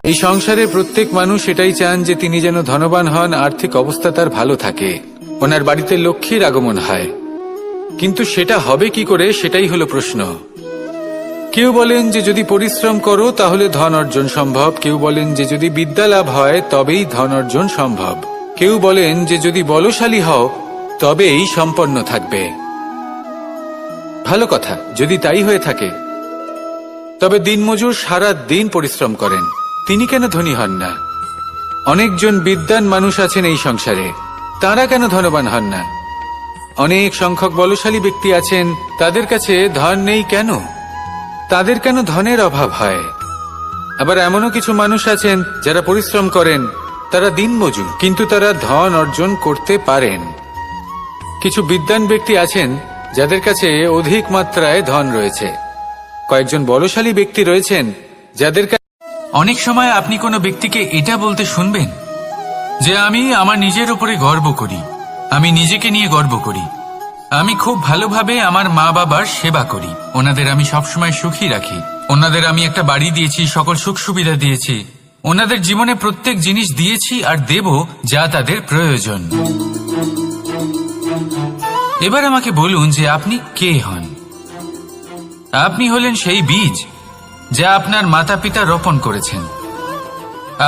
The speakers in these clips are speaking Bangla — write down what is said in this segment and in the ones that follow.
এই সংসারে প্রত্যেক মানুষ এটাই চান যে তিনি যেন ধনবান হন, আর্থিক অবস্থা তার ভালো থাকে, ওনার বাড়িতে লক্ষ্মীর আগমন হয়। কিন্তু সেটা হবে কি করে, সেটাই হলো প্রশ্ন। কেউ বলেন যে যদি পরিশ্রম করো তাহলে ধন অর্জন সম্ভব, কেউ বলেন যে যদি বিদ্যা লাভ হয় তবেই ধন অর্জন সম্ভব, কেউ বলেন যে যদি বলশালী হও তবেই সম্পন্ন থাকবে। ভালো কথা, যদি তাই হয়ে থাকে, তবে দিনমজুর সারা দিন পরিশ্রম করেন, তিনি কেন ধনী হন না? অনেকজন বিদ্বান মানুষ আছেন এই সংসারে, তারা কেন ধনবান হন না? অনেক সংখ্যক বলশালী ব্যক্তি আছেন, তাদের কাছে ধন নেই কেন? তাদের কেন ধনের অভাব হয়? আবার এমনও কিছু মানুষ আছেন যারা পরিশ্রম করেন, তারা দিনমজুর, কিন্তু তারা ধন অর্জন করতে পারেন। কিছু বিদ্বান ব্যক্তি আছেন যাদের কাছে অধিক মাত্রায় ধন রয়েছে, কয়েকজন বলশালী ব্যক্তি রয়েছেন যাদের কাছে। অনেক সময় আপনি কোনো ব্যক্তিকে এটা বলতে শুনবেন যে আমি আমার নিজের উপরে গর্ব করি, আমি নিজেকে নিয়ে গর্ব করি, আমি খুব ভালোভাবে আমার মা বাবার সেবা করি, ওনাদের আমি সবসময় সুখী রাখি, ওনাদের আমি একটা বাড়ি দিয়েছি, সকল সুখ সুবিধা দিয়েছি, ওনাদের জীবনে প্রত্যেক জিনিস দিয়েছি আর দেব যা তাদের প্রয়োজন। এবার আমাকে বলুন যে আপনি কে হন? আপনি হলেন সেই বীজ যা আপনার মাতা পিতা রোপণ করেছেন।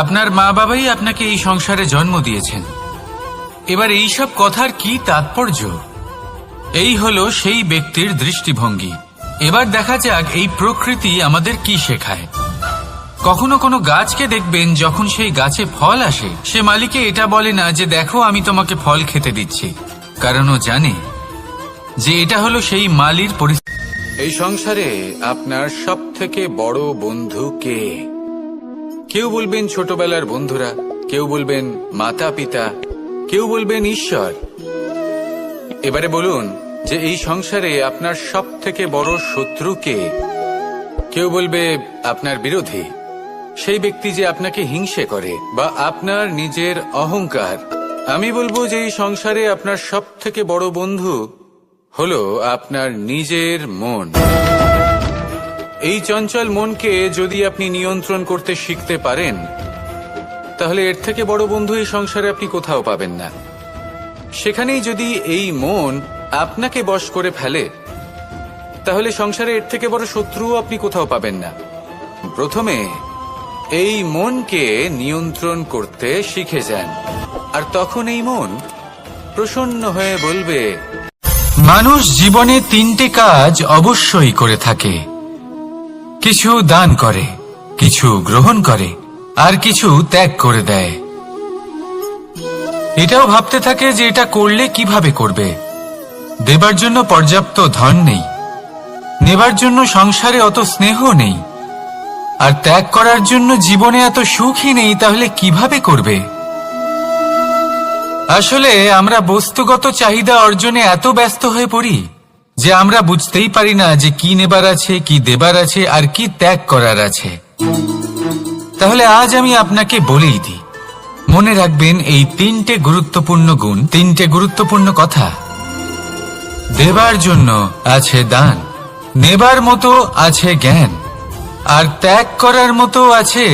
আপনার মা বাবাই আপনাকে এই সংসারে জন্ম দিয়েছেন। এবার এইসব কথার কি তাৎপর্য? এই হলো সেই ব্যক্তির দৃষ্টিভঙ্গি। এবার দেখা যাক এই প্রকৃতি আমাদের কি শেখায়। কখনো কোনো গাছকে দেখবেন, যখন সেই গাছে ফল আসে, সে মালিকে এটা বলে না যে দেখো আমি তোমাকে ফল খেতে দিচ্ছি, কারণ ও জানে যে এটা হলো সেই মালির পরিস্থিতি। এই সংসারে আপনার সব থেকে বড় বন্ধু কে? কেউ বলবেন ছোটবেলার বন্ধুরা, কেউ বলবেন মাতা পিতা, কেউ বলবেন ঈশ্বর। এবারে বলুন যে এই সংসারে আপনার সব থেকে বড় শত্রু কে? কেউ বলবে আপনার বিরোধী, সেই ব্যক্তি যে আপনাকে হিংসে করে, বা আপনার নিজের অহংকার। আমি বলবো যে এই সংসারে আপনার সব থেকে বড় বন্ধু হলো আপনার নিজের মন। এই চঞ্চল মনকে যদি আপনি নিয়ন্ত্রণ করতে শিখতে পারেন, তাহলে এর থেকে বড় বন্ধু এই সংসারে আপনি কোথাও পাবেন না। সেখানেই যদি এই মন আপনাকে বশ করে ফেলে, তাহলে সংসারে এর থেকে বড় শত্রুও আপনি কোথাও পাবেন না। প্রথমে এই মনকে নিয়ন্ত্রণ করতে শিখে যান, আর তখন এই মন প্রসন্ন হয়ে বলবে। মানুষ জীবনে তিনটে কাজ অবশ্যই করে থাকে, কিছু দান করে, কিছু গ্রহণ করে, আর কিছু ত্যাগ করে দেয়। এটাও ভাবতে থাকে যে এটা করলে কিভাবে করবে। দেবার জন্য পর্যাপ্ত ধন নেই, নেবার জন্য সংসারে অত স্নেহ নেই, আর ত্যাগ করার জন্য জীবনে এত সুখই নেই, তাহলে কিভাবে করবে? আসলে আমরা বস্তুগত চাহিদা অর্জনে এত ব্যস্ত হয়ে পড়ি যে আমরা বুঝতেই পারি না যে কি নেবার আছে, কি দেবার আছে, আর কি ত্যাগ করার আছে। তাহলে আজ আমি আপনাকে বলেই দিই, মনে রাখবেন এই তিনটে গুরুত্বপূর্ণ গুণ, তিনটে গুরুত্বপূর্ণ কথা। দেবার জন্য আছে দান, নেবার মতো আছে জ্ঞান, আর ত্যাগ করার মতো আছে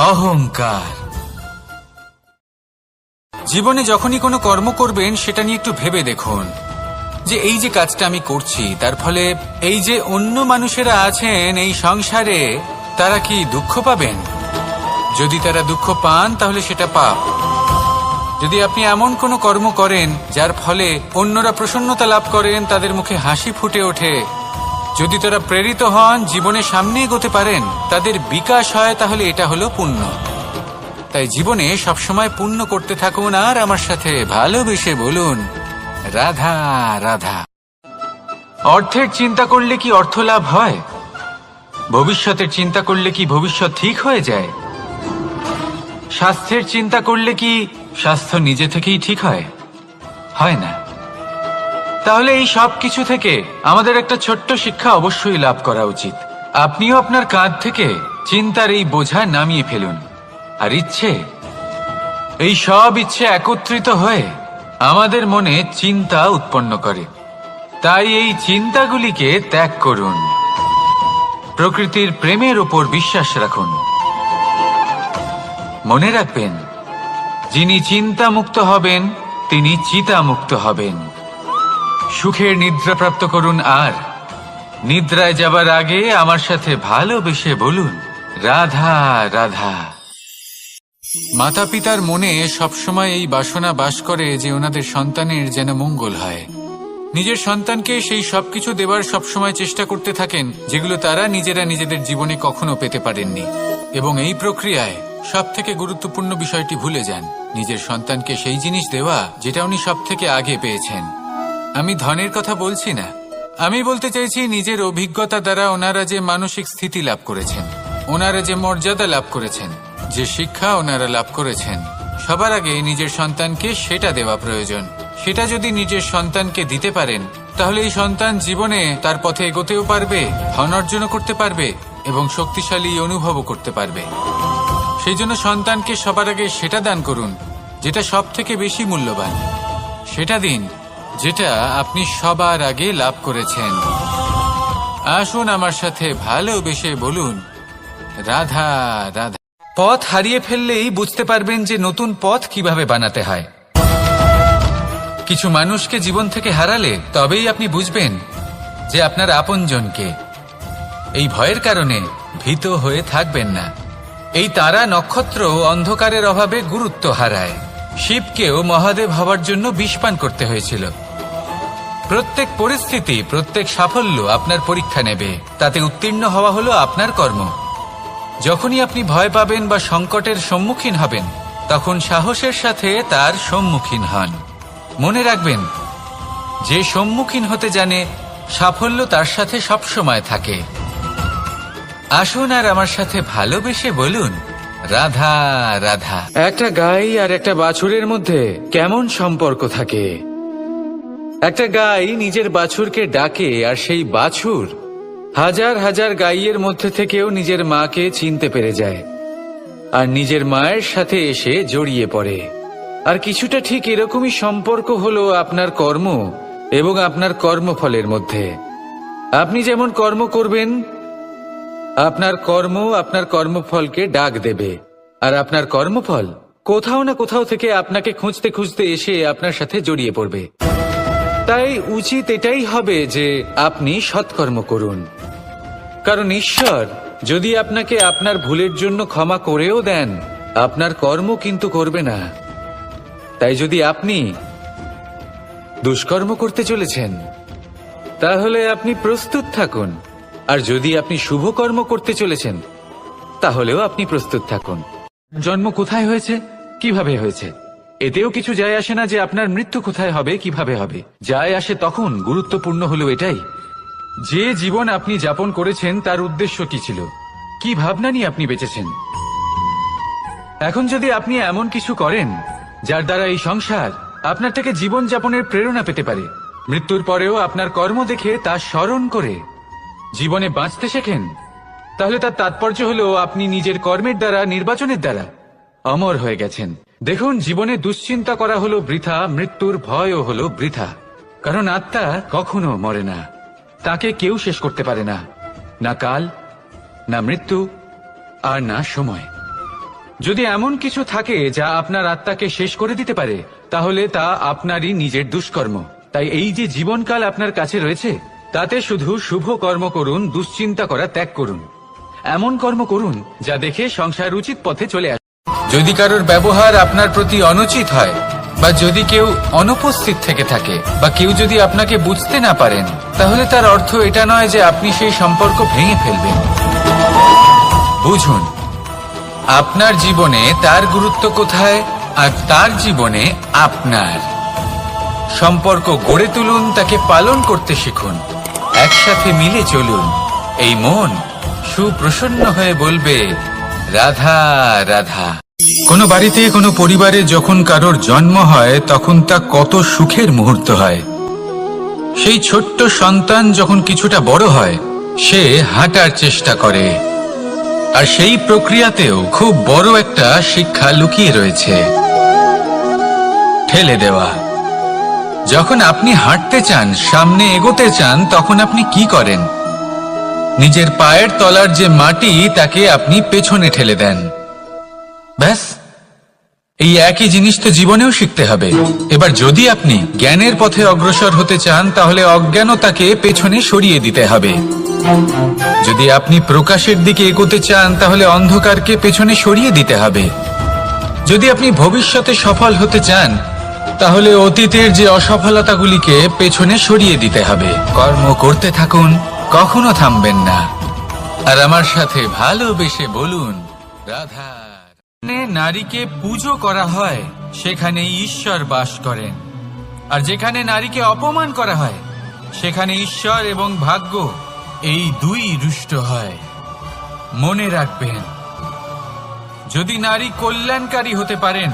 অহংকার। জীবনে যখনই কোনো কর্ম করবেন, সেটা নিয়ে একটু ভেবে দেখুন যে এই যে কাজটা আমি করছি, তার ফলে এই যে অন্য মানুষেরা আছেন এই সংসারে, তারা কি দুঃখ পাবেন? যদি তারা দুঃখ পান, তাহলে সেটা পাপ। যদি আপনি এমন কোনো কর্ম করেন যার ফলে অন্যরা প্রসন্নতা লাভ করেন, তাদের মুখে হাসি ফুটে ওঠে, যদি তারা প্রেরিত হন, জীবনে সামনে এগোতে পারেন, তাদের বিকাশ হয়, তাহলে এটা হলো পুণ্য। তাই জীবনে সবসময় পুণ্য করতে থাকুন, আর আমার সাথে ভালোবেসে বলুন রাধা রাধা। অর্থের চিন্তা করলে কি অর্থ লাভ হয়? ভবিষ্যতের চিন্তা করলে কি ভবিষ্যৎ ঠিক হয়ে যায়? স্বাস্থ্যের চিন্তা করলে কি স্বাস্থ্য নিজে থেকেই ঠিক হয়? হয় না। তাহলে এই সব কিছু থেকে আমাদের একটা ছোট্ট শিক্ষা অবশ্যই লাভ করা উচিত। আপনিও আপনার কাঁধ থেকে চিন্তার এই বোঝা নামিয়ে ফেলুন, আর এই সব ইচ্ছে একত্রিত হয়ে আমাদের মনে চিন্তা উৎপন্ন করে। তাই এই চিন্তাগুলিকে ত্যাগ করুন, প্রকৃতির প্রেমের উপর বিশ্বাস রাখুন, মনে রাখবেন, যিনি চিন্তামুক্ত হবেন তিনি চিতামুক্ত হবেন। সুখের নিদ্রা প্রাপ্ত করুন, আর নিদ্রায় যাবার আগে আমার সাথে ভালোবেসে বলুন, রাধা রাধা। মাতা পিতার মনে সবসময় এই বাসনা বাস করে যে ওনাদের সন্তানের যেন মঙ্গল হয়। নিজের সন্তানকে সেই সবকিছু দেবার সবসময় চেষ্টা করতে থাকেন যেগুলো তারা নিজেরা নিজেদের জীবনে কখনো পেতে পারেননি, এবং এই প্রক্রিয়ায় সব থেকে গুরুত্বপূর্ণ বিষয়টি ভুলে যান, নিজের সন্তানকে সেই জিনিস দেওয়া যেটা উনি সব থেকে আগে পেয়েছেন। আমি ধনের কথা বলছি না, আমি বলতে চাইছি নিজের অভিজ্ঞতা দ্বারা ওনারা যে মানসিক স্থিতি লাভ করেছেন, ওনারা যে মর্যাদা লাভ করেছেন, যে শিক্ষা ওনারা লাভ করেছেন, সবার আগে নিজের সন্তানকে সেটা দেওয়া প্রয়োজন। সেটা যদি নিজের সন্তানকে দিতে পারেন, তাহলে এই সন্তান জীবনে তার পথে এগোতেও পারবে, ধন অর্জনও করতে পারবে এবং শক্তিশালী অনুভবও করতে পারবে। সেই জন্য সন্তানকে সবার আগে সেটা দান করুন যেটা সব থেকে বেশি মূল্যবান। সেটা দিন যেটা আপনি সবার আগে লাভ করেছেন। আসুন আমার সাথে ভালোবেসে বলুন, রাধা রাধা। পথ হারিয়ে ফেললেই বুঝতে পারবেন যে নতুন পথ কিভাবে বানাতে হয়। কিছু মানুষকে জীবন থেকে হারালে তবেই আপনি বুঝবেন যে আপনার আপনজনকে। এই ভয়ের কারণে ভীত হয়ে থাকবেন না। এই তারা নক্ষত্র অন্ধকারের অভাবে গুরুত্ব হারায়। শিবকেও মহাদেব হবার জন্য বিষপান করতে হয়েছিল। প্রত্যেক পরিস্থিতি, প্রত্যেক সাফল্য আপনার পরীক্ষা নেবে, তাতে উত্তীর্ণ হওয়া হলো আপনার কর্ম। যখনই আপনি ভয় পাবেন বা সংকটের সম্মুখীন হবেন, তখন সাহসের সাথে তার সম্মুখীন হন। মনে রাখবেন, যে সম্মুখীন হতে জানে সাফল্য তার সাথে সবসময় থাকে। আসুন আর আমার সাথে ভালোবেসে বলুন, রাধা রাধা। একটা গাই আর একটা বাছুরের মধ্যে কেমন সম্পর্ক থাকে? একটা গাই নিজের বাছুরকে ডাকে, আর সেই বাছুর হাজার হাজার গাইয়ের মধ্যে থেকেও নিজের মাকে চিনতে পেরে যায় আর নিজের মায়ের সাথে এসে জড়িয়ে পড়ে। আর কিছুটা ঠিক এরকমই সম্পর্ক হলো আপনার কর্ম এবং আপনার কর্মফলের মধ্যে। আপনি যেমন কর্ম করবেন, আপনার কর্ম আপনার কর্মফলকে ডাক দেবে, আর আপনার কর্মফল কোথাও না কোথাও থেকে আপনাকে খুঁজতে খুঁজতে এসে আপনার সাথে জড়িয়ে পড়বে। তাই উচিত এটাই হবে যে আপনি সৎকর্ম করুন, কারণ ঈশ্বর যদি আপনাকে আপনার ভুলের জন্য ক্ষমা করেও দেন, আপনার কর্ম কিন্তু করবে না। তাই যদি আপনি দুষ্কর্ম করতে চলেছেন, তাহলে আপনি প্রস্তুত থাকুন, আর যদি আপনি শুভ কর্ম করতে চলেছেন, তাহলেও আপনি প্রস্তুত থাকুন। জন্ম কোথায় হয়েছে, কিভাবে হয়েছে, এতেও কিছু যায় আসে না যে আপনার মৃত্যু কোথায় হবে, কিভাবে হবে। যায় আসে তখন গুরুত্বপূর্ণ হলো এটাই যে জীবন আপনি যাপন করেছেন তার উদ্দেশ্য কি ছিল, কি ভাবনা নিয়ে আপনি বেঁচেছেন। এখন যদি আপনি এমন কিছু করেন যার দ্বারা এই সংসার আপনার থেকে জীবন যাপনের প্রেরণা পেতে পারে, মৃত্যুর পরেও আপনার কর্ম দেখে তা স্মরণ করে জীবনে বাঁচতে শেখেন, তাহলে তার তাৎপর্য হলো আপনি নিজের কর্মের দ্বারা, নির্বাচনের দ্বারা অমর হয়ে গেছেন। দেখুন, জীবনে দুশ্চিন্তা করা হলো বৃথা, মৃত্যুর ভয়ও হলো বৃথা, কারণ আত্মা কখনো মরে না, তাকে কেউ শেষ করতে পারে না, না কাল, না মৃত্যু, আর না সময়। যদি এমন কিছু থাকে যা আপনার আত্মাকে শেষ করে দিতে পারে, তাহলে তা আপনারই নিজের দুষ্কর্ম। তাই এই যে জীবনকাল আপনার কাছে রয়েছে, তাতে শুধু শুভ কর্ম করুন, দুশ্চিন্তা করা ত্যাগ করুন। এমন কর্ম করুন যা দেখে সংসার উচিত পথে চলে আসে। যদি কারোর ব্যবহার আপনার প্রতি অনুচিত হয়, বা যদি কেউ অনুপস্থিত থেকে থাকে, বা কেউ যদি আপনাকে বুঝতে না পারেন, তাহলে তার অর্থ এটা নয় যে আপনি সেই সম্পর্ক ভেঙে ফেলবেন। বুঝুন, আপনার জীবনে তার গুরুত্ব কোথায়, আর তার জীবনে আপনার। সম্পর্ক গড়ে তুলুন, তাকে পালন করতে শিখুন, একসাথে মিলে চলুন। এই মন সুপ্রসন্ন হয়ে বলবে, রাধা রাধা। কোনো বাড়িতে, কোনো পরিবারে যখন কারোর জন্ম হয়, তখন তা কত সুখের মুহূর্ত হয়। সেই ছোট্ট সন্তান যখন কিছুটা বড় হয়, সে হাঁটার চেষ্টা করে, আর সেই প্রক্রিয়াতেও খুব বড় একটা শিক্ষা লুকিয়ে রয়েছে, ঠেলে দেওয়া। যখন আপনি হাঁটতে চান, সামনে এগোতে চান, তখন আপনি কি করেন? নিজের পায়ের তলার যে মাটি, তাকে আপনি পেছনে ঠেলে দেন। ব্যাস, এই একই জিনিস তো জীবনেও শিখতে হবে। এবার যদি আপনি জ্ঞানের পথে অগ্রসর হতে চান তাহলে অজ্ঞানতাকে পেছনে সরিয়ে দিতে হবে। যদি আপনি প্রকাশের দিকে এগোতে চান তাহলে অন্ধকারকে পেছনে সরিয়ে দিতে হবে। যদি আপনি ভবিষ্যতে সফল হতে চান তাহলে অতীতের যে অসফলতাগুলিকে পেছনে সরিয়ে দিতে হবে। কর্ম করতে থাকুন, কখনো থামবেন না। আর আমার সাথে ভালোবেসে বলুন, রাধা। নারীকে পুজো করা হয় সেখানে ঈশ্বর বাস করেন, আর যেখানে নারীকে অপমান করা হয় সেখানে ঈশ্বর এবং ভাগ্য এই দুই রুষ্ট হয়। মনে রাখবেন, যদি নারী কল্যাণকারী হতে পারেন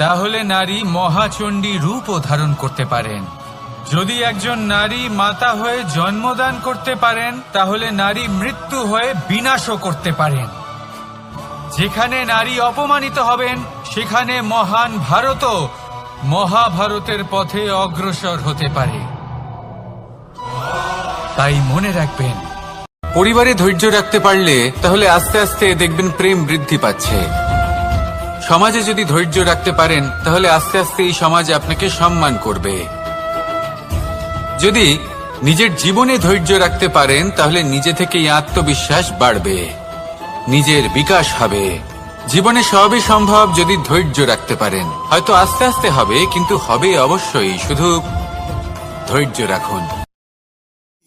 তাহলে নারী মহাচণ্ডী রূপও ধারণ করতে পারেন। যদি একজন নারী মাতা হয়ে জন্মদান করতে পারেন তাহলে নারী মৃত্যু হয়ে বিনাশও করতে পারেন। যেখানে নারী অপমানিত হবেন সেখানে মহান ভারতও মহাভারতের পথে অগ্রসর হতে পারে। তাই মনে রাখবেন, পরিবারে ধৈর্য রাখতে পারলে তাহলে আস্তে আস্তে দেখবেন প্রেম বৃদ্ধি পাচ্ছে। সমাজে যদি ধৈর্য রাখতে পারেন তাহলে আস্তে আস্তে এই সমাজ আপনাকে সম্মান করবে। যদি নিজের জীবনে ধৈর্য রাখতে পারেন তাহলে নিজে থেকেই আত্মবিশ্বাস বাড়বে, নিজের বিকাশ হবে। জীবনে সবই সম্ভব যদি ধৈর্য রাখতে পারেন। হয়তো আস্তে আস্তে হবে, কিন্তু হবে অবশ্যই। শুধু ধৈর্য রাখুন।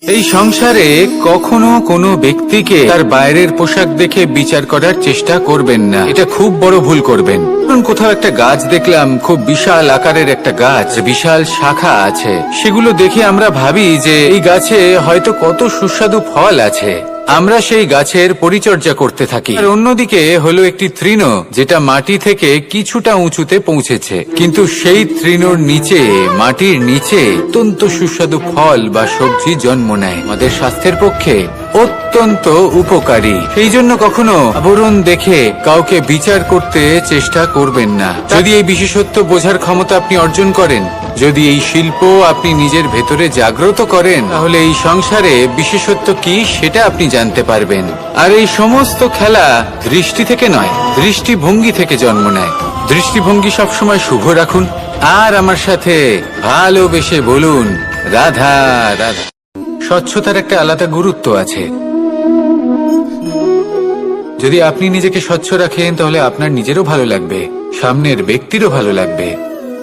এই সংসারে কখনো কোনো ব্যক্তিকে তার বাইরের পোশাক দেখে বিচার করার চেষ্টা করবেন না, এটা খুব বড় ভুল করবেন। ধরুন কোথাও একটা গাছ দেখলাম, খুব বিশাল আকারের একটা গাছ, বিশাল শাখা আছে, সেগুলো দেখে আমরা ভাবি যে এই গাছে হয়তো কত সুস্বাদু ফল আছে। আমরা সেই গাছের পরিচর্যা করতে থাকি। আর অন্যদিকে হলো একটি তৃণ যেটা মাটি থেকে কিছুটা উঁচুতে পৌঁছেছে, কিন্তু সেই তৃণর নিচে, মাটির নিচে অত্যন্ত সুস্বাদু ফল বা সবজি জন্ম নেয়, আমাদের স্বাস্থ্যের পক্ষে অত্যন্ত উপকারী। সেই জন্য কখনো আবরণ দেখে কাউকে বিচার করতে চেষ্টা করবেন না। যদি এই বিশেষত্ব বোঝার ক্ষমতা আপনি অর্জন করেন, যদি এই শিল্প আপনি নিজের ভেতরে জাগ্রত করেন, তাহলে এই সংসারে বিশেষত্ব কি সেটা আপনি জানতে পারবেন। আর এই সমস্ত খেলা দৃষ্টি থেকে নয়, দৃষ্টিভঙ্গি থেকে জন্ম নেয়। দৃষ্টিভঙ্গি সবসময় শুভ রাখুন। আর আমার সাথে ভালোবেসে বলুন, রাধা রাধা। স্বচ্ছতার একটা আলাদা গুরুত্ব আছে। যদি আপনি নিজেকে স্বচ্ছ রাখেন তাহলে আপনার নিজেরও ভালো লাগবে, সামনের ব্যক্তিরও ভালো লাগবে,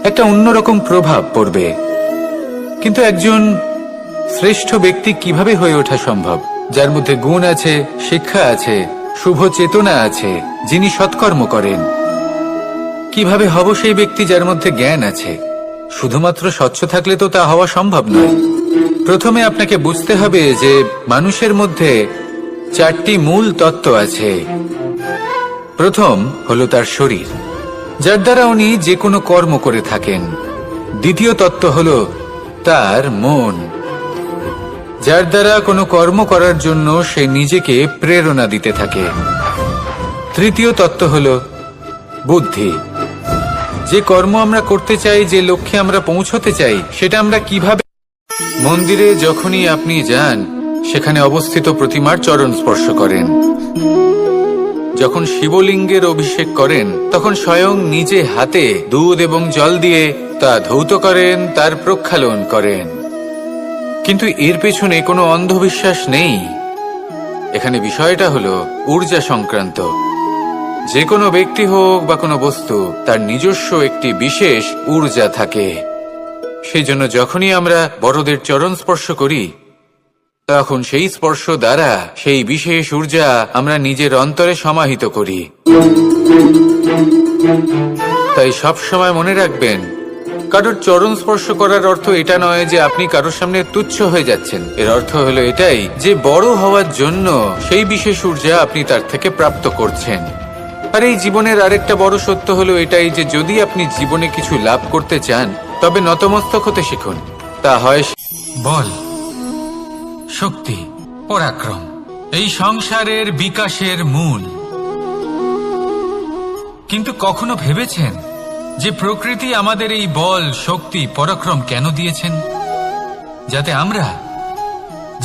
একটা অন্যরকম প্রভাব পড়বে। কিন্তু একজন শ্রেষ্ঠ ব্যক্তি কিভাবে হয়ে ওঠা সম্ভব? যার মধ্যে গুণ আছে, শিক্ষা আছে, শুভ চেতনা আছে, যিনি সৎকর্ম করেন। কিভাবে হব সেই ব্যক্তি যার মধ্যে জ্ঞান আছে? শুধুমাত্র স্বচ্ছ থাকলে তো তা হওয়া সম্ভব নয়। প্রথমে আপনাকে বুঝতে হবে যে মানুষের মধ্যে 4টি মূল তত্ত্ব আছে। প্রথম হলো তার শরীর, যার দ্বারা উনি যে কোনো কর্ম করে থাকেন। দ্বিতীয় তত্ত্ব হলো তার মন, যার দ্বারা কোনো কর্ম করার জন্য সে নিজেকে প্রেরণা দিতে থাকে। তৃতীয় তত্ত্ব হলো বুদ্ধি, যে কর্ম আমরা করতে চাই, যে লক্ষ্যে আমরা পৌঁছতে চাই, সেটা আমরা কিভাবে। মন্দিরে যখনই আপনি যান সেখানে অবস্থিত প্রতিমার চরণ স্পর্শ করেন। যখন শিবলিঙ্গের অভিষেক করেন তখন স্বয়ং নিজে হাতে দুধ এবং জল দিয়ে তা ধৌত করেন, তার প্রক্ষালন করেন। কিন্তু এর পেছনে কোনো অন্ধবিশ্বাস নেই। এখানে বিষয়টা হলো ঊর্জা সংক্রান্ত। যে কোনো ব্যক্তি হোক বা কোনো বস্তু, তার নিজস্ব একটি বিশেষ ঊর্জা থাকে। সেই জন্য যখনই আমরা বড়দের চরণ স্পর্শ করি তখন সেই স্পর্শ দ্বারা সেই বিশেষ ঊর্জা আমরা নিজের অন্তরে সমাহিত করি। তাই সব সময় মনে রাখবেন, কারোর চরণ স্পর্শ করার অর্থ এটা নয় যে আপনি কারোর সামনে তুচ্ছ হয়ে যাচ্ছেন। এর অর্থ হলো এটাই যে বড় হওয়ার জন্য সেই বিশেষ ঊর্জা আপনি তার থেকে প্রাপ্ত করছেন। আর এই জীবনের আরেকটা বড় সত্য হলো এটাই যে যদি আপনি জীবনে কিছু লাভ করতে চান তবে নতমস্তক হতে শিখুন। তা হয় বল, শক্তি, পরাক্রম এই সংসারের বিকাশের মূল। কিন্তু কখনো ভেবেছেন যে প্রকৃতি আমাদের এই বল, শক্তি, পরাক্রম কেন দিয়েছেন? যাতে আমরা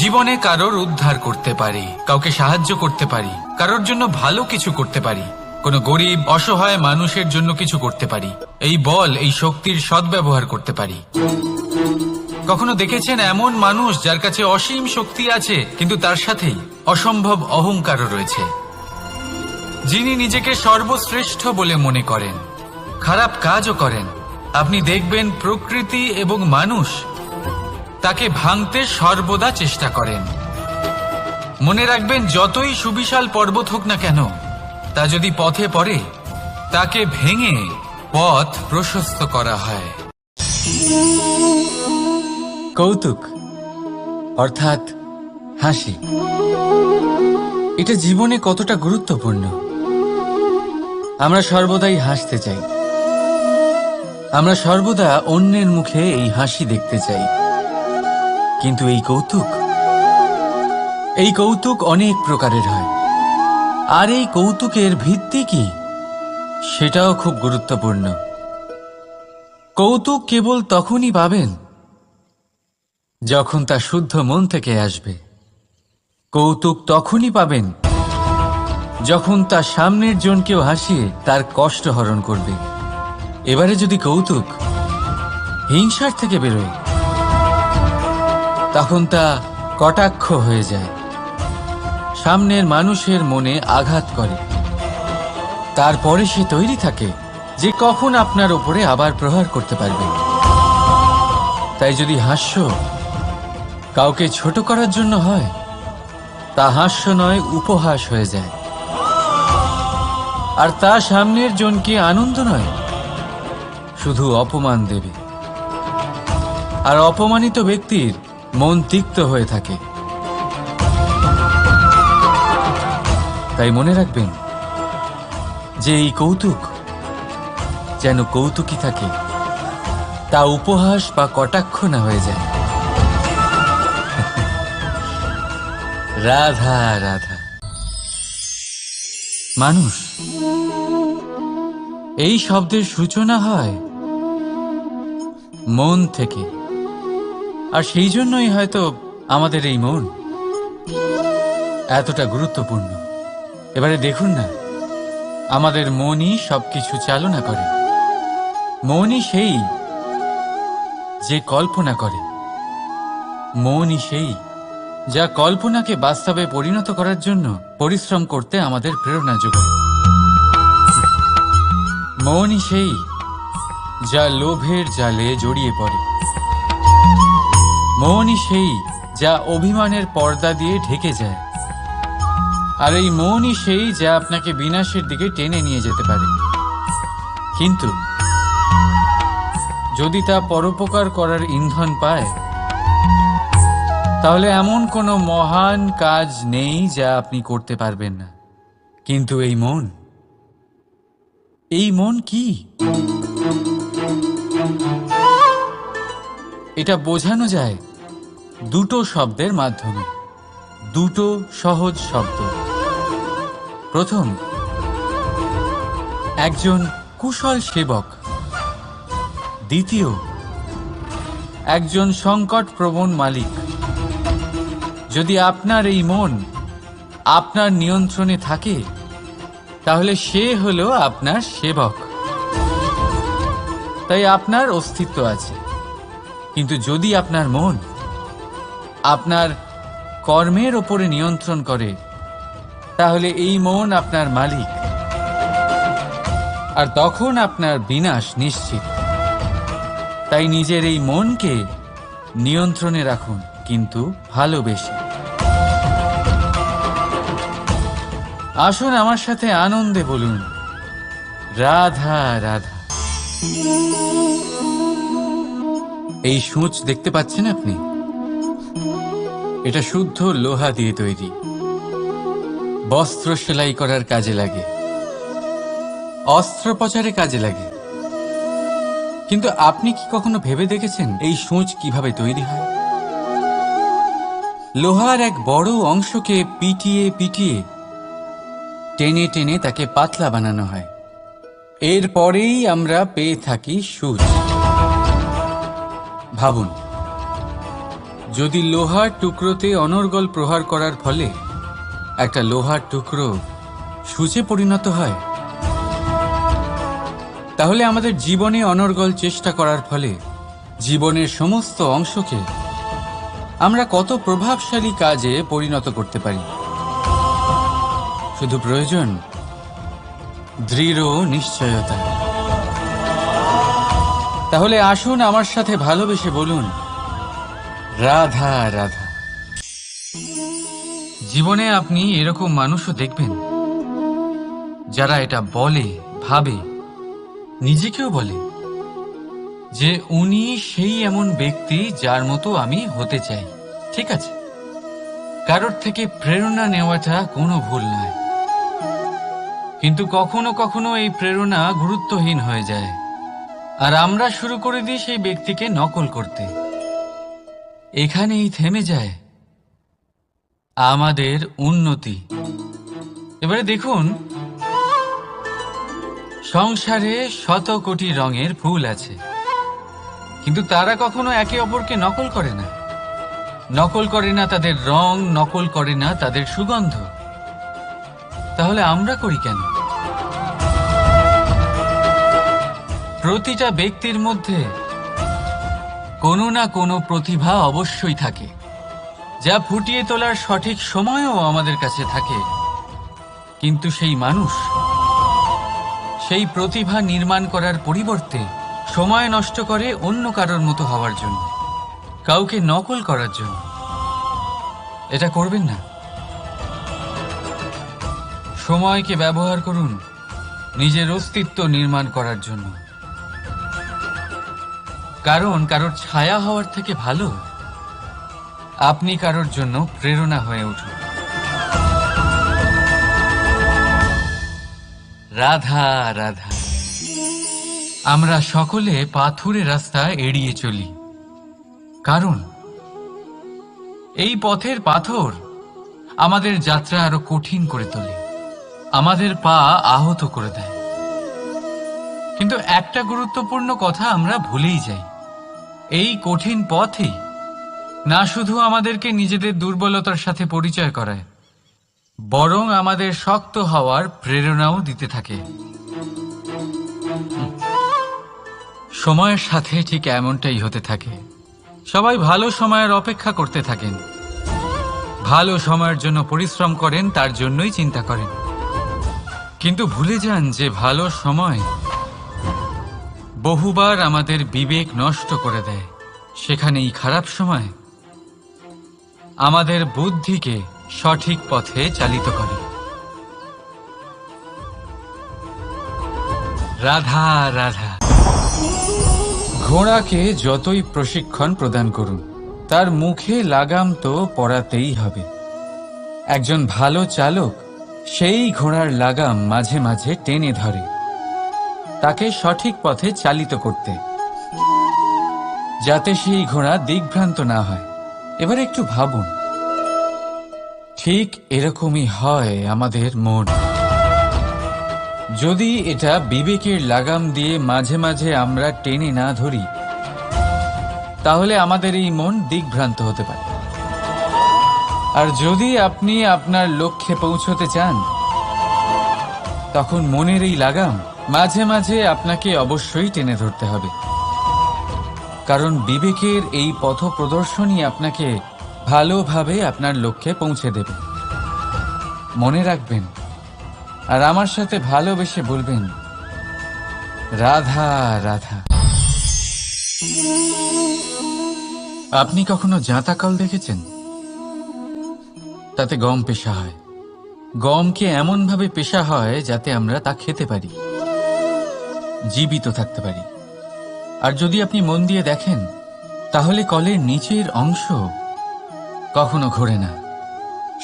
জীবনে কারোর উদ্ধার করতে পারি, কাউকে সাহায্য করতে পারি, কারোর জন্য ভালো কিছু করতে পারি। কোনো গরিব অসহায় মানুষের জন্য কিছু করতে পারি, এই বল এই শক্তির সদ্ব্যবহার করতে পারি। কখনো দেখেছেন এমন মানুষ যার কাছে অসীম শক্তি আছে কিন্তু তার সাথেই অসম্ভব অহংকারও রয়েছে, যিনি নিজেকে সর্বশ্রেষ্ঠ বলে মনে করেন, খারাপ কাজও করেন। আপনি দেখবেন প্রকৃতি এবং মানুষ তাকে ভাঙতে সর্বদা চেষ্টা করেন। মনে রাখবেন, যতই সুবিশাল পর্বত হোক না কেন, তা যদি পথে পড়ে তাকে ভেঙে পথ প্রশস্ত করা হয়। কৌতুক অর্থাৎ হাসি, এটা জীবনে কতটা গুরুত্বপূর্ণ। আমরা সর্বদাই হাসতে চাই, আমরা সর্বদা অন্যের মুখে এই হাসি দেখতে চাই। কিন্তু এই কৌতুক অনেক প্রকারের হয়। আর এই কৌতুকের ভিত্তি কি, সেটাও খুব গুরুত্বপূর্ণ। কৌতুক কেবল তখনই পাবেন যখন তা শুদ্ধ মন থেকে আসবে। কৌতুক তখনই পাবেন যখন তা সামনের জনকেও হাসিয়ে তার কষ্ট হরণ করবে। এবারে যদি কৌতুক হিংসার থেকে বেরোয়, তখন তা কটাক্ষ হয়ে যায়, সামনের মানুষের মনে আঘাত করে। তারপরে সে তৈরি থাকে যে কখন আপনার ওপরে আবার প্রহার করতে পারবে। তাই যদি হাস্য কাউকে ছোট করার জন্য হয়, তা হাস্য নয়, উপহাস হয়ে যায়। আর তা সামনের জনকে আনন্দ নয়, শুধু অপমান দেবে। আর অপমানিত ব্যক্তির মন তিক্ত হয়ে থাকে। তাই মনে রাখবেন যে এই কৌতুক যেন কৌতুকই থাকে, তা উপহাস বা কটাক্ষ না হয়ে যায়। রাধা রাধা। মানুষ, এই শব্দের সূচনা হয় মন থেকে। আর সেই জন্যই হয়তো আমাদের এই মন এতটা গুরুত্বপূর্ণ। এবারে দেখুন না, আমাদের মনই সবকিছু চালনা করে। মনই সেই যে কল্পনা করে, মনই সেই যা কল্পনাকে বাস্তবে পরিণত করার জন্য পরিশ্রম করতে আমাদের প্রেরণা যোগায়। মনই সেই যা লোভের জালে জড়িয়ে পড়ে। মনই সেই যা অভিমানের পর্দা দিয়ে ঢেকে যায়। আর এই মনই সেই যা আপনাকে বিনাশের দিকে টেনে নিয়ে যেতে পারে। কিন্তু যদি তা পরোপকার করার ইন্ধন পায়, তাহলে এমন কোনো মহান কাজ নেই যা আপনি করতে পারবেন না। কিন্তু এই মন কি? এটা বোঝানো যায় দুটো শব্দের মাধ্যমে, দুটো সহজ শব্দ। প্রথম, একজন কুশল সেবক। দ্বিতীয়, একজন সংকটপ্রবণ মালিক। যদি আপনার এই মন আপনার নিয়ন্ত্রণে থাকে, তাহলে সে হলো আপনার সেবক। তাই আপনার অস্তিত্ব আছে। কিন্তু যদি আপনার মন আপনার কর্মের ওপরে নিয়ন্ত্রণ করে, তাহলে এই মন আপনার মালিক। আর তখন আপনার বিনাশ নিশ্চিত। তাই নিজের এই মনকে নিয়ন্ত্রণে রাখুন, কিন্তু ভালোবেসে। আসুন আমার সাথে আনন্দে বলুন, রাধা রাধা। এই সূঁচ দেখতে পাচ্ছেন আপনি? এটা শুদ্ধ লোহা দিয়ে তৈরি। বস্ত্র সেলাই করার কাজে লাগে, অস্ত্রোপচারে কাজে লাগে। কিন্তু আপনি কি কখনো ভেবে দেখেছেন এই সূঁচ কিভাবে তৈরি হয়? লোহার এক বড় অংশকে পিটিয়ে পিটিয়ে টেনে টেনে তাকে পাতলা বানানো হয়। এরপরেই আমরা পেয়ে থাকি সূঁচ। ভাবুন, যদি লোহার টুকরোতে অনর্গল প্রহার করার ফলে একটা লোহার টুকরো সূঁচে পরিণত হয়, তাহলে আমাদের জীবনে অনর্গল চেষ্টা করার ফলে জীবনের সমস্ত অংশকে আমরা কত প্রভাবশালী কাজে পরিণত করতে পারি। শুধু প্রয়োজন দৃঢ় নিশ্চয়তা। তাহলে আসুন আমার সাথে ভালোবেসে বলুন, রাধা রাধা। জীবনে আপনি এরকম মানুষও দেখবেন যারা এটা বলে, ভাবে, নিজেকেও বলে যে উনি সেই এমন ব্যক্তি যার মতো আমি হতে চাই। ঠিক আছে, কারোর থেকে প্রেরণা নেওয়াটা কোনো ভুল নয়, কিন্তু কখনো কখনো এই প্রেরণা গুরুত্বহীন হয়ে যায় আর আমরা শুরু করে দিই সেই ব্যক্তিকে নকল করতে। এখানেই থেমে যায় আমাদের উন্নতি। এবারে দেখুন, সংসারে শত কোটি রঙের ফুল আছে, কিন্তু তারা কখনো একে অপরকে নকল করে না। নকল করে না তাদের রং, নকল করে না তাদের সুগন্ধ। তাহলে আমরা করি কেন? প্রতিটা ব্যক্তির মধ্যে কোনো না কোনো প্রতিভা অবশ্যই থাকে, যা ফুটিয়ে তোলার সঠিক সময়ও আমাদের কাছে থাকে। কিন্তু সেই মানুষ সেই প্রতিভা নির্মাণ করার পরিবর্তে সময় নষ্ট করে অন্য কারোর মতো হওয়ার জন্য, কাউকে নকল করার জন্য। এটা করবেন না। সময়কে ব্যবহার করুন নিজের অস্তিত্ব নির্মাণ করার জন্য, কারণ কারোর ছায়া হওয়ার থেকে ভালো আপনি কারোর জন্য প্রেরণা হয়ে উঠুন। রাধা রাধা। আমরা সকলে পাথুরে রাস্তা এড়িয়ে চলি, কারণ এই পথের পাথর আমাদের যাত্রা আরো কঠিন করে তোলে, আমাদের পা আহত করে দেয়। কিন্তু একটা গুরুত্বপূর্ণ কথা আমরা ভুলেই যাই, এই কঠিন পথই না শুধু আমাদেরকে নিজেদের দুর্বলতার সাথে পরিচয় করায়, বরং আমাদের শক্ত হওয়ার প্রেরণাও দিতে থাকে। সময়ের সাথে ঠিক এমনটাই হতে থাকে। সবাই ভালো সময়ের অপেক্ষা করতে থাকেন, ভালো সময়ের জন্য পরিশ্রম করেন, তার জন্যই চিন্তা করেন, কিন্তু ভুলে যান যে ভালো সময় বহুবার আমাদের বিবেক নষ্ট করে দেয়। সেখানেই খারাপ সময় আমাদের বুদ্ধিকে সঠিক পথে চালিত করে। রাধা রাধা। ঘোড়াকে যতই প্রশিক্ষণ প্রদান করুন, তার মুখে লাগাম তো পরাতেই হবে। একজন ভালো চালক সেই ঘোড়ার লাগাম মাঝে মাঝে টেনে ধরে, তাকে সঠিক পথে চালিত করতে, যাতে সেই ঘোড়া দিগ্ভ্রান্ত না হয়। এবার একটু ভাবুন, ঠিক এরকমই হয় আমাদের মন। যদি এটা বিবেকের লাগাম দিয়ে মাঝে মাঝে আমরা টেনে না ধরি, তাহলে আমাদের এই মন দিগ্ভ্রান্ত হতে পারে। আর যদি আপনি আপনার লক্ষ্যে পৌঁছতে চান, তখন মনের এই লাগাম মাঝে মাঝে আপনাকে অবশ্যই টেনে ধরতে হবে, কারণ বিবেকের এই পথ প্রদর্শনই আপনাকে ভালোভাবে আপনার লক্ষ্যে পৌঁছে দেবে। মনে রাখবেন আর আমার সাথে ভালোবেসে বলবেন, রাধা রাধা। আপনি কখনো জাঁতা কল দেখেছেন? তাতে গম পেষা হয়। গমকে এমন ভাবে পেষা হয় যাতে আমরা তা খেতে পারি, জীবিত থাকতে পারি। আর যদি আপনি মন দিয়ে দেখেন, তাহলে কলের নিচের অংশ কখনো ঘোরে না,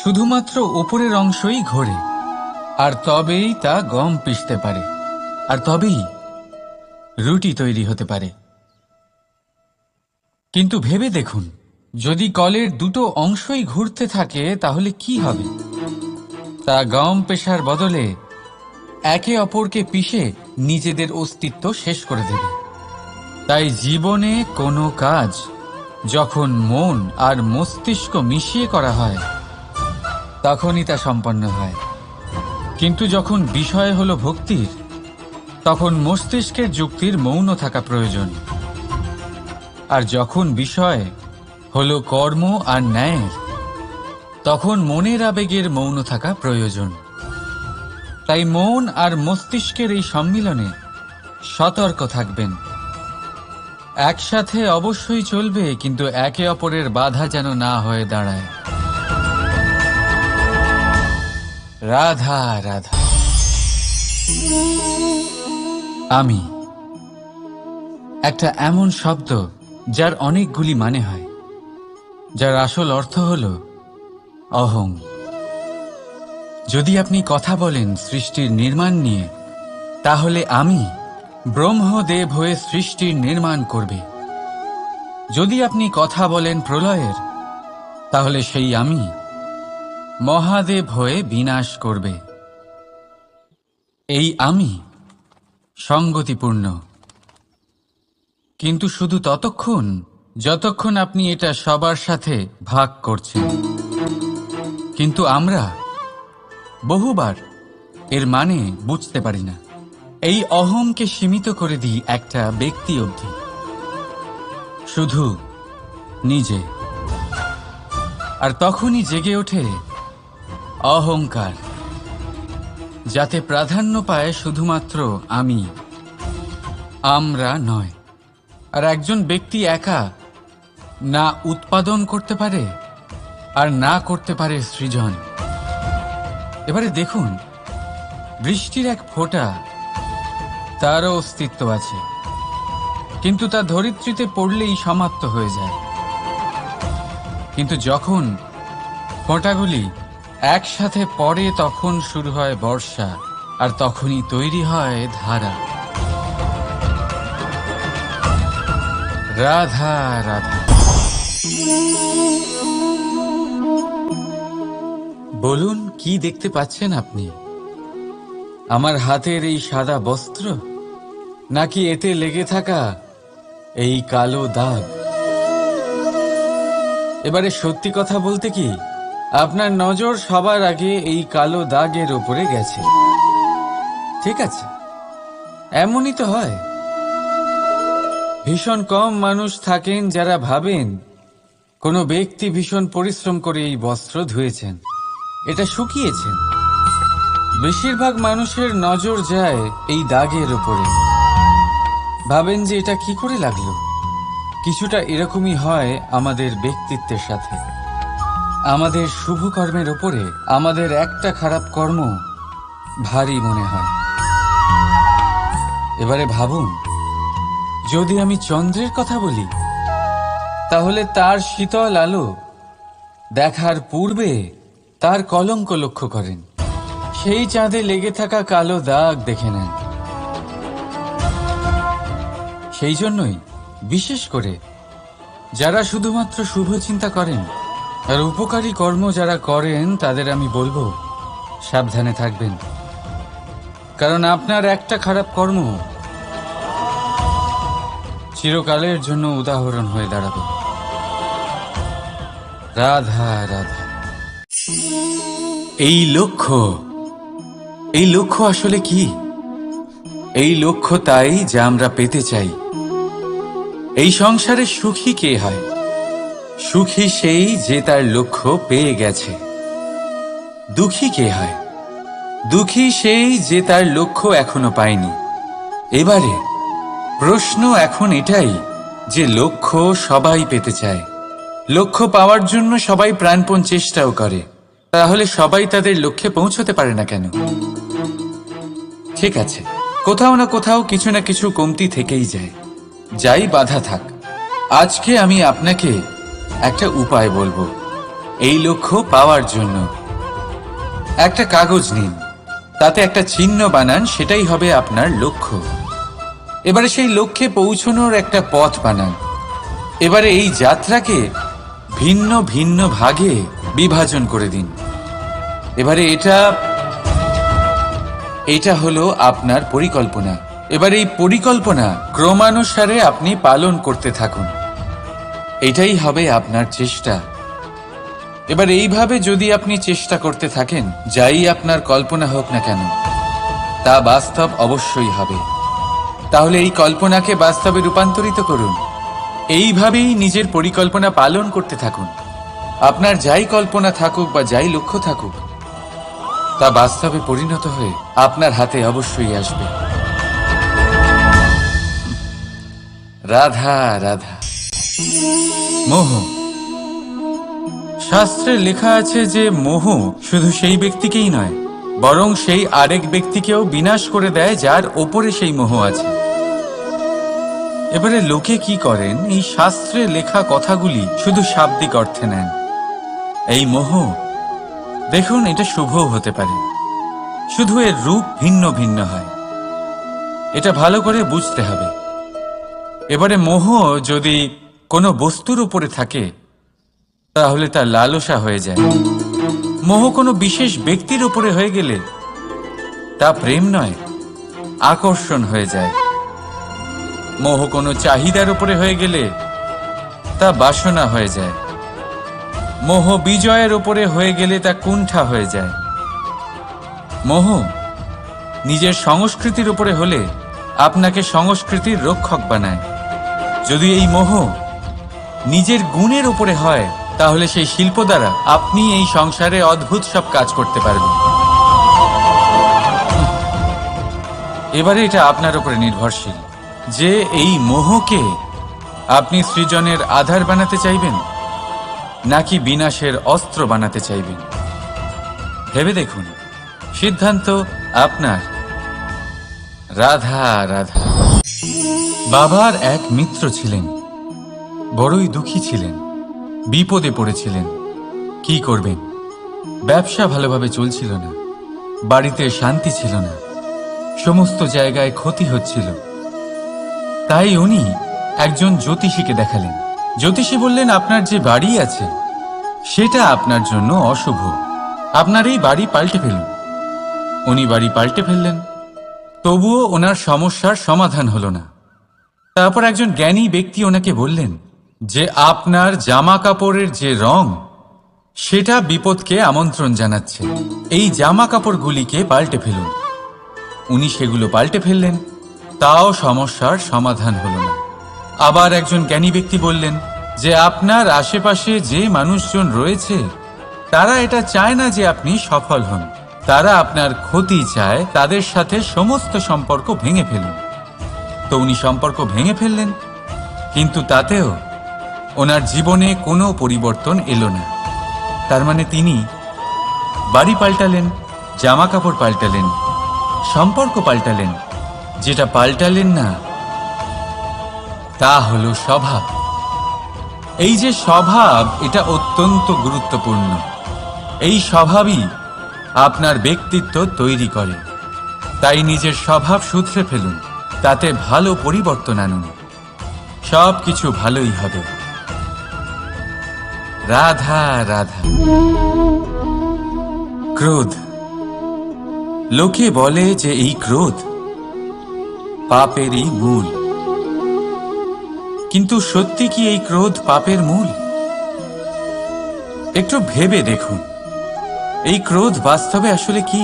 শুধুমাত্র উপরের অংশই ঘোরে। আর তবেই তা গম পিষতে পারে, আর তবেই রুটি তৈরি হতে পারে। কিন্তু ভেবে দেখুন, যদি কলের দুটো অংশই ঘুরতে থাকে তাহলে কি হবে? তা গম পেশার বদলে একে অপরকে পিষে নিজেদের অস্তিত্ব শেষ করে দেবে। তাই জীবনে কোনো কাজ যখন মন আর মস্তিষ্ক মিশিয়ে করা হয়, তখনই তা সম্পন্ন হয়। কিন্তু যখন বিষয় হলো ভক্তির, তখন মস্তিষ্কের যুক্তির মৌন থাকা প্রয়োজন। আর যখন বিষয় হলো কর্ম আর ন্যায়ের, তখন মনের আবেগের মৌন থাকা প্রয়োজন। তাই মন আর মস্তিষ্কের এই সম্মিলনে সতর্ক থাকবেন। একসাথে অবশ্যই চলবে, কিন্তু একে অপরের বাধা যেন না হয়ে দাঁড়ায়। রাধা রাধা। আমি একটা এমন শব্দ যার অনেকগুলি মানে হয়, যার আসল অর্থ হল অহং। যদি আপনি কথা বলেন সৃষ্টির নির্মাণ নিয়ে, তাহলে আমি ব্রহ্মদেব হয়ে সৃষ্টির নির্মাণ করবে। যদি আপনি কথা বলেন প্রলয়ের, তাহলে সেই আমি মহাদেব হয়ে বিনাশ করবে। এই আমি সঙ্গতিপূর্ণ, কিন্তু শুধু ততক্ষণ যতক্ষণ আপনি এটা সবার সাথে ভাগ করছেন। কিন্তু আমরা বহুবার এর মানে বুঝতে পারি না। এই অহংকে সীমিত করে দিই একটা ব্যক্তি অবধি, শুধু নিজে। আর তখনই জেগে ওঠে অহংকার, যাতে প্রাধান্য পায় শুধুমাত্র আমি, আমরা নয়। আর একজন ব্যক্তি একা না উৎপাদন করতে পারে আর না করতে পারে সৃজন। এবারে দেখুন, বৃষ্টির এক ফোঁটা, তারও অস্তিত্ব আছে, কিন্তু তা ধরিত্রীতে পড়লেই সমাপ্ত হয়ে যায়। কিন্তু যখন ফোঁটাগুলি একসাথে পড়ে, তখন শুরু হয় বর্ষা, আর তখনই তৈরি হয় ধারা। রাধা রাধা। বলুন, কি দেখতে পাচ্ছেন আপনি? আমার হাতের এই সাদা বস্ত্র, নাকি এতে লেগে থাকা এই কালো দাগ? এবারে সত্যি কথা বলতে কি, আপনার নজর সবার আগে এই কালো দাগের ওপরে গেছে। ঠিক আছে, এমনই তো হয়। ভীষণ কম মানুষ থাকেন যারা ভাবেন কোনো ব্যক্তি ভীষণ পরিশ্রম করে এই বস্ত্র ধুয়েছেন, এটা শুকিয়েছেন। বেশিরভাগ মানুষের নজর যায় এই দাগের উপরে, ভাবেন যে এটা কি করে লাগলো। কিছুটা এরকমই হয় আমাদের ব্যক্তিত্বের সাথে। আমাদের শুভ কর্মের ওপরে আমাদের একটা খারাপ কর্ম ভারী মনে হয়। এবারে ভাবুন, যদি আমি চন্দ্রের কথা বলি, তাহলে তার শীতল আলো দেখার পূর্বে তার কলঙ্ক লক্ষ্য করেন, সেই চাঁদে লেগে থাকা কালো দাগ দেখে নেন। সেই জন্যই বিশেষ করে যারা শুধুমাত্র শুভ চিন্তা করেন আর উপকারী কর্ম যারা করেন, তাদের আমি বলবো সাবধানে থাকবেন। কারণ আপনার একটা খারাপ কর্ম চিরকালের জন্য উদাহরণ হয়ে দাঁড়াবে। রাধা রাধা। এই লক্ষ্য আসলে কি? এই লক্ষ্য তাই যা আমরা পেতে চাই। এই সংসারে সুখী কে হয়? সুখী সেই যে তার লক্ষ্য পেয়ে গেছে। দুঃখী কে হয়? দুঃখী সেই যে তার লক্ষ্য এখনো পায়নি। এবারে প্রশ্ন এখন এটাই যে লক্ষ্য সবাই পেতে চায়, লক্ষ্য পাওয়ার জন্য সবাই প্রাণপণ চেষ্টাও করে, তাহলে সবাই তাদের লক্ষ্যে পৌঁছতে পারে না কেন? ঠিক আছে, কোথাও না কোথাও কিছু না কিছু কমতি থেকেই যায়, যাই বাধা থাক। আজকে আমি আপনাকে একটা উপায় বলবো এই লক্ষ্য পাওয়ার জন্য। একটা কাগজ নিন, তাতে একটা চিহ্ন বানান, সেটাই হবে আপনার লক্ষ্য। এবারে সেই লক্ষ্যে পৌঁছানোর একটা পথ বানান। এবারে এই যাত্রাকে ভিন্ন ভিন্ন ভাগে বিভাজন করে দিন। এবারে এটা হলো আপনার পরিকল্পনা। এবার এই পরিকল্পনা ক্রমানুসারে আপনি পালন করতে থাকুন, এটাই হবে আপনার চেষ্টা। এবার এইভাবে যদি আপনি চেষ্টা করতে থাকেন, যাই আপনার কল্পনা হোক না কেন, তা বাস্তব অবশ্যই হবে। তাহলে এই কল্পনাকে বাস্তবে রূপান্তরিত করুন। এইভাবেই নিজের পরিকল্পনা পালন করতে থাকুন। আপনার যাই কল্পনা থাকুক বা যাই লক্ষ্য থাকুক, তা বাস্তবে পরিণত হয়ে আপনার হাতে অবশ্যই আসবে। রাধা রাধা। মোহ। শাস্ত্রে লেখা আছে যে মোহ শুধু সেই ব্যক্তিকেই নয়, বরং সেই আরেক ব্যক্তিকেও বিনাশ করে দেয় যার ওপরে সেই মোহ আছে। এবারে লোকে কি করেন, এই শাস্ত্রে লেখা কথাগুলি শুধু শাব্দিক অর্থে নেন। এই মোহ, দেখুন, এটা শুভও হতে পারে, শুধু এর রূপ ভিন্ন ভিন্ন হয়। এটা ভালো করে বুঝতে হবে। এবারে মোহ যদি কোনো বস্তুর উপরে থাকে, তাহলে তা লালসা হয়ে যায়। মোহ কোনো বিশেষ ব্যক্তির উপরে হয়ে গেলে তা প্রেম নয়, আকর্ষণ হয়ে যায়। মোহ কোনো চাহিদার উপরে হয়ে গেলে তা বাসনা হয়ে যায়। মোহ বিজয়ের উপরে হয়ে গেলে তা কুণ্ঠা হয়ে যায়। মোহ নিজের সংস্কৃতির উপরে হলে আপনাকে সংস্কৃতির রক্ষক বানায়। যদি এই মোহ নিজের গুণের উপরে হয়, তাহলে সেই শিল্প দ্বারা আপনি এই সংসারে অদ্ভুত সব কাজ করতে পারবেন। এবারে এটা আপনার উপরে নির্ভরশীল যে এই মোহকে আপনি সৃজনের আধার বানাতে চাইবেন নাকি বিনাশের অস্ত্র বানাতে চাইবেন। ভেবে দেখুন, সিদ্ধান্ত আপনার। রাধা রাধা। বাবার এক মিত্র ছিলেন, বড়ই দুঃখী ছিলেন, বিপদে পড়েছিলেন। কি করবেন? ব্যবসা ভালোভাবে চলছিল না, বাড়িতে শান্তি ছিল না, সমস্ত জায়গায় ক্ষতি হচ্ছিল। তাই উনি একজন জ্যোতিষীকে দেখালেন। জ্যোতিষী বললেন, আপনার যে বাড়ি আছে সেটা আপনার জন্য অশুভ, আপনার এই বাড়ি পাল্টে ফেলুন। উনি বাড়ি পাল্টে ফেললেন, তবুও ওনার সমস্যার সমাধান হলো না। তারপর একজন জ্ঞানী ব্যক্তি ওনাকে বললেন যে আপনার জামা কাপড়ের যে রং, সেটা বিপদকে আমন্ত্রণ জানাচ্ছে, এই জামা কাপড়গুলিকে পাল্টে ফেলুন। উনি সেগুলো পাল্টে ফেললেন, তাও সমস্যার সমাধান হলো না। আবার একজন জ্ঞানী ব্যক্তি বললেন যে আপনার আশেপাশে যে মানুষজন রয়েছে, তারা এটা চায় না যে আপনি সফল হন, তারা আপনার ক্ষতি চায়, তাদের সাথে সমস্ত সম্পর্ক ভেঙে ফেলুন। তো উনি সম্পর্ক ভেঙে ফেললেন, কিন্তু তাতেও ওনার জীবনে কোনো পরিবর্তন এলো না। তার মানে তিনি বাড়ি পাল্টালেন, জামা কাপড় পাল্টালেন, সম্পর্ক পাল্টালেন, যেটা পাল্টালেন না তা হলো স্বভাব। এই যে স্বভাব, এটা অত্যন্ত গুরুত্বপূর্ণ। এই স্বভাবই আপনার ব্যক্তিত্ব তৈরি করে। তাই নিজের স্বভাব শুধরে ফেলুন, তাতে ভালো পরিবর্তন আনুন, সব কিছু ভালোই হবে। রাধা রাধা। ক্রোধ। লোকে বলে যে এই ক্রোধ পাপেরই মূল, কিন্তু সত্যি কি এই ক্রোধ পাপের মূল? একটু ভেবে দেখুন, এই ক্রোধ বাস্তবে আসলে কি?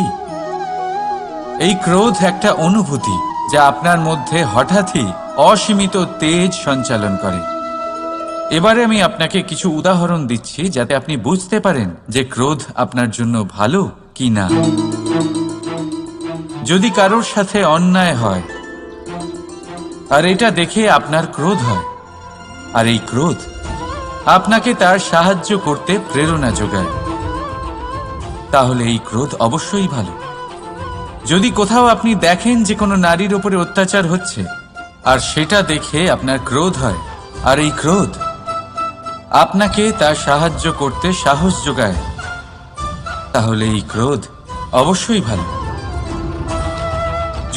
এই ক্রোধ একটা অনুভূতি যা আপনার মধ্যে হঠাৎই অসীমিত তেজ সঞ্চালন করে। এবারে আমি আপনাকে কিছু উদাহরণ দিচ্ছি যাতে আপনি বুঝতে পারেন যে ক্রোধ আপনার জন্য ভালো কি না। যদি কারোর সাথে অন্যায় হয় আর এটা দেখে আপনার ক্রোধ হয়, আর এই ক্রোধ আপনাকে তার সাহায্য করতে প্রেরণা যোগায়, তাহলে এই ক্রোধ অবশ্যই ভালো। যদি কোথাও আপনি দেখেন যে কোনো নারীর উপরে অত্যাচার হচ্ছে আর সেটা দেখে আপনার ক্রোধ হয়, আর এই ক্রোধ আপনাকে তার সাহায্য করতে সাহস যোগায়, তাহলে এই ক্রোধ অবশ্যই ভালো।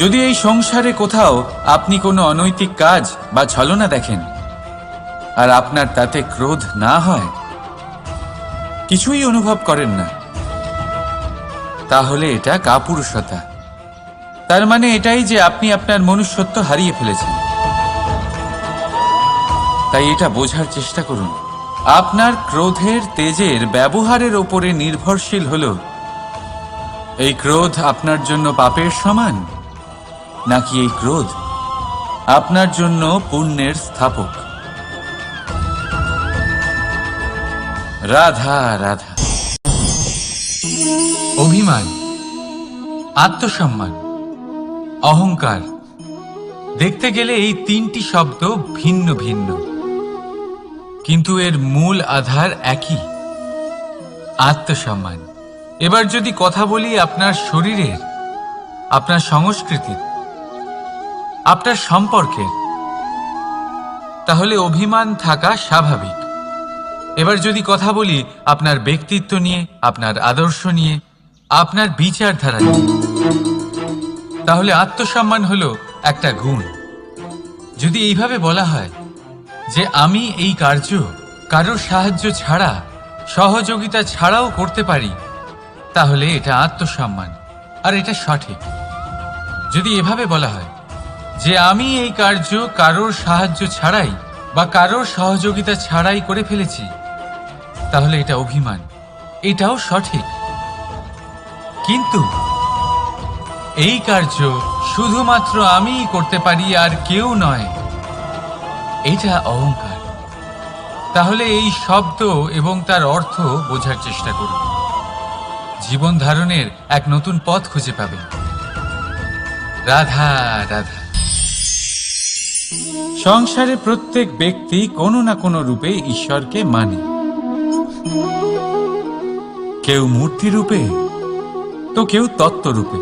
যদি এই সংসারে কোথাও আপনি কোনো অনৈতিক কাজ বা ছলনা দেখেন আর আপনার তাতে ক্রোধ না হয়, কিছুই অনুভব করেন না, তাহলে এটা কাপুরুষতা। তার মানে এটাই যে আপনি আপনার মনুষ্যত্ব হারিয়ে ফেলেছেন। তাই এটা বোঝার চেষ্টা করুন, আপনার ক্রোধের তেজের ব্যবহারের ওপরে নির্ভরশীল হলো এই ক্রোধ আপনার জন্য পাপের সমান, নাকি এই ক্রোধ আপনার জন্য পুণ্যের স্থাপক। রাধা রাধা। অভিমান, আত্মসম্মান, অহংকার, দেখতে গেলে এই তিনটি শব্দ ভিন্ন ভিন্ন, কিন্তু এর মূল আধার একই, আত্মসম্মান। এবার যদি কথা বলি আপনার শরীরের, আপনার সংস্কৃতির, আপনার সম্পর্কের, তাহলে অভিমান থাকা স্বাভাবিক। এবার যদি কথা বলি আপনার ব্যক্তিত্ব নিয়ে, আপনার আদর্শ নিয়ে, আপনার বিচারধারা নিয়ে, তাহলে আত্মসম্মান হলো একটা গুণ। যদি এইভাবে বলা হয় যে আমি এই কার্য কারোর সাহায্য ছাড়া, সহযোগিতা ছাড়াও করতে পারি, তাহলে এটা আত্মসম্মান, আর এটা সঠিক। যদি এভাবে বলা হয় যে আমি এই কার্য কারোর সাহায্য ছাড়াই বা কারোর সহযোগিতা ছাড়াই করে ফেলেছি, তাহলে এটা অভিমান, এটাও সঠিক। কিন্তু এই কার্য শুধুমাত্র আমিই করতে পারি আর কেউ নয়, এটা অহংকার। তাহলে এই শব্দ এবং তার অর্থ বোঝার চেষ্টা করুন। জীবন ধারণের এক নতুন পথ খুঁজে পাবেন। রাধা রাধা। সংসারে প্রত্যেক ব্যক্তি কোনো না কোনো রূপে ঈশ্বরকে মানে। কেউ মূর্তি রূপে, তো কেউ তত্ত্ব রূপে,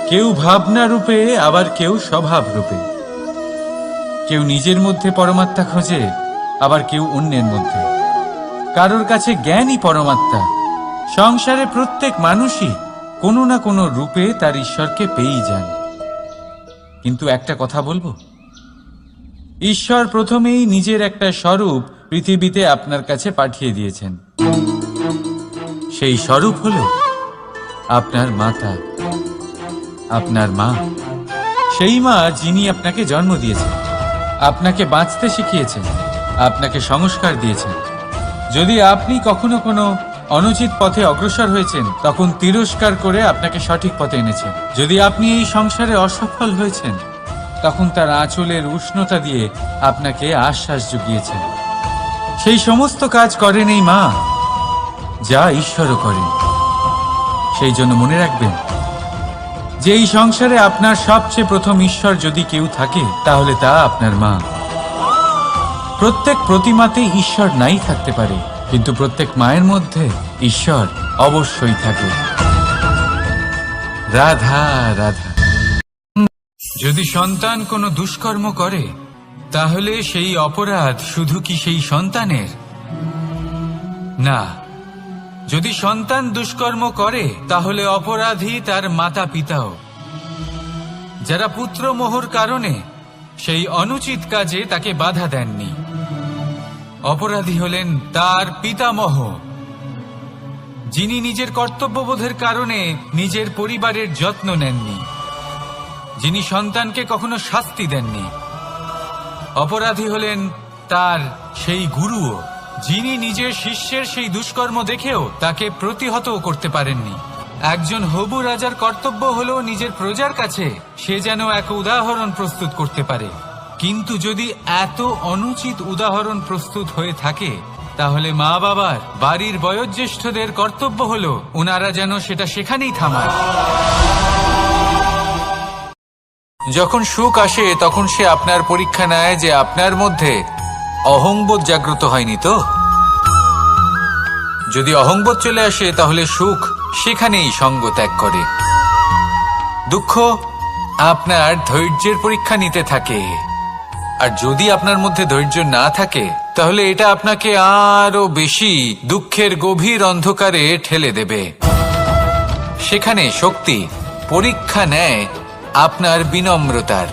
কেউ ভাবনা রূপে, আবার কেউ স্বভাব রূপে। কেউ নিজের মধ্যে পরমাত্মা খোঁজে, আবার কেউ অন্যের মধ্যে। কারোর কাছে জ্ঞানই পরমাত্মা। সংসারে প্রত্যেক মানুষই কোনো না কোনো রূপে তার ঈশ্বরকে পেয়েই যান। কিন্তু একটা কথা বলবো, ঈশ্বর প্রথমেই নিজের একটা স্বরূপ পৃথিবীতে আপনার কাছে পাঠিয়ে দিয়েছেন। সেই স্বরূপ হলো আপনার মাতা, আপনার মা। সেই মা যিনি আপনাকে জন্ম দিয়েছেন, আপনাকে বাঁচতে শিখিয়েছেন, আপনাকে সংস্কার দিয়েছেন। যদি আপনি কখনো কোনো অনুচিত পথে অগ্রসর হয়েছেন, তখন তিরস্কার করে আপনাকে সঠিক পথে এনেছেন। যদি আপনি এই সংসারে অসফল হয়েছেন, তখন তার আঁচলের উষ্ণতা দিয়ে আপনাকে আশ্বাস জুগিয়েছেন। সেই সমস্ত কাজ করেন এই মা, যা ঈশ্বরও করেন। সেই জন্য মনে রাখবেন যে এই সংসারে আপনার সবচেয়ে প্রথম ঈশ্বর যদি কেউ থাকে, তাহলে তা আপনার মা। প্রত্যেক প্রতিমাতে ঈশ্বর নাই থাকতে পারে, কিন্তু প্রত্যেক মায়ের মধ্যে ঈশ্বর অবশ্যই থাকে। রাধা রাধা। যদি সন্তান কোনো দুষ্কর্ম করে, তাহলে সেই অপরাধ শুধু কি সেই সন্তানের? না। যদি সন্তান দুষ্কর্ম করে, তাহলে অপরাধী তার মাতা পিতাও, যারা পুত্র মোহর কারণে সেই অনুচিত কাজে তাকে বাধা দেননি। অপরাধী হলেন তার পিতামহ, যিনি নিজের কর্তব্যবোধের কারণে নিজের পরিবারের যত্ন নেননি, যিনি সন্তানকে কখনো শাস্তি দেননি। অপরাধী হলেন তার সেই গুরুও, যিনি নিজের শিষ্যের সেই দুষ্কর্ম দেখেও তাকে প্রতিহত করতে পারেননি। একজন হবু রাজার কর্তব্য হলো নিজের প্রজার কাছে সে যেন এক উদাহরণ প্রস্তুত করতে পারে। কিন্তু যদি এত অনুচিত উদাহরণ প্রস্তুত হয়ে থাকে, তাহলে মা বাবার, বাড়ির বয়োজ্যেষ্ঠদের কর্তব্য হলো ওনারা যেন সেটা সেখানেই থামায়। যখন সুখ আসে, তখন সে আপনার পরীক্ষা নেয় যে আপনার মধ্যে অহংবোধ জাগ্রত হয়নি তো। যদি অহংবোধ চলে আসে, তাহলে সুখ সেখানেই সঙ্গ ত্যাগ করে। দুঃখ আপনার ধৈর্যের পরীক্ষা নিতে থাকে, আর যদি আপনার মধ্যে ধৈর্য না থাকে, তাহলে এটা আপনাকে আরো বেশি দুঃখের গভীর অন্ধকারে ঠেলে দেবে। সেখানে শক্তি পরীক্ষা নেয় আপনার বিনম্রতার।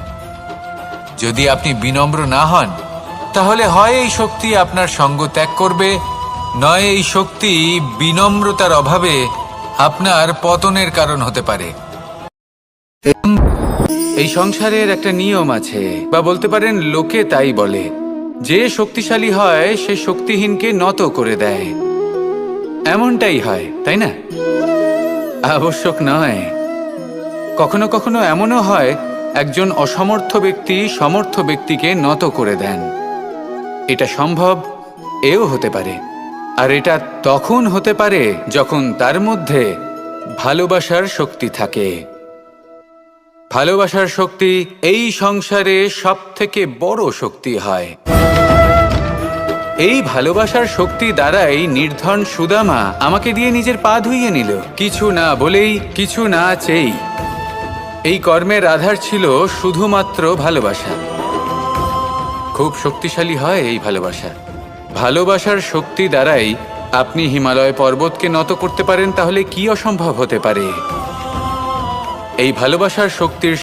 যদি আপনি বিনম্র না হন, তাহলে হয় এই শক্তি আপনার সঙ্গ ত্যাগ করবে, নয় এই শক্তি বিনম্রতার অভাবে আপনার পতনের কারণ হতে পারে। এই সংসারের একটা নিয়ম আছে, বা বলতে পারেন লোকে তাই বলে, যে শক্তিশালী হয় সে শক্তিহীনকে নত করে দেয়। এমনটাই হয়, তাই না? আবশ্যক নয়। কখনো কখনো এমনও হয়, একজন অসমর্থ ব্যক্তি সমর্থ ব্যক্তিকে নত করে দেন। এটা সম্ভব, এও হতে পারে। আর এটা তখন হতে পারে যখন তার মধ্যে ভালোবাসার শক্তি থাকে। ভালোবাসার শক্তি এই সংসারে সবথেকে বড় শক্তি হয়। এই ভালোবাসার শক্তি দ্বারাই নির্ধন সুদামা আমাকে দিয়ে নিজের পা ধুইয়ে নিল, কিছু না বলেই, কিছু না চেয়েই। এই কর্মের আধার ছিল শুধুমাত্র ভালোবাসা। খুব শক্তিশালী হয় এই ভালোবাসা। ভালোবাসার শক্তি দ্বারাই আপনি হিমালয় পর্বতকে নত করতে পারেন, তাহলে কি অসম্ভব হতে পারে? এই ভালোবাসার শক্তির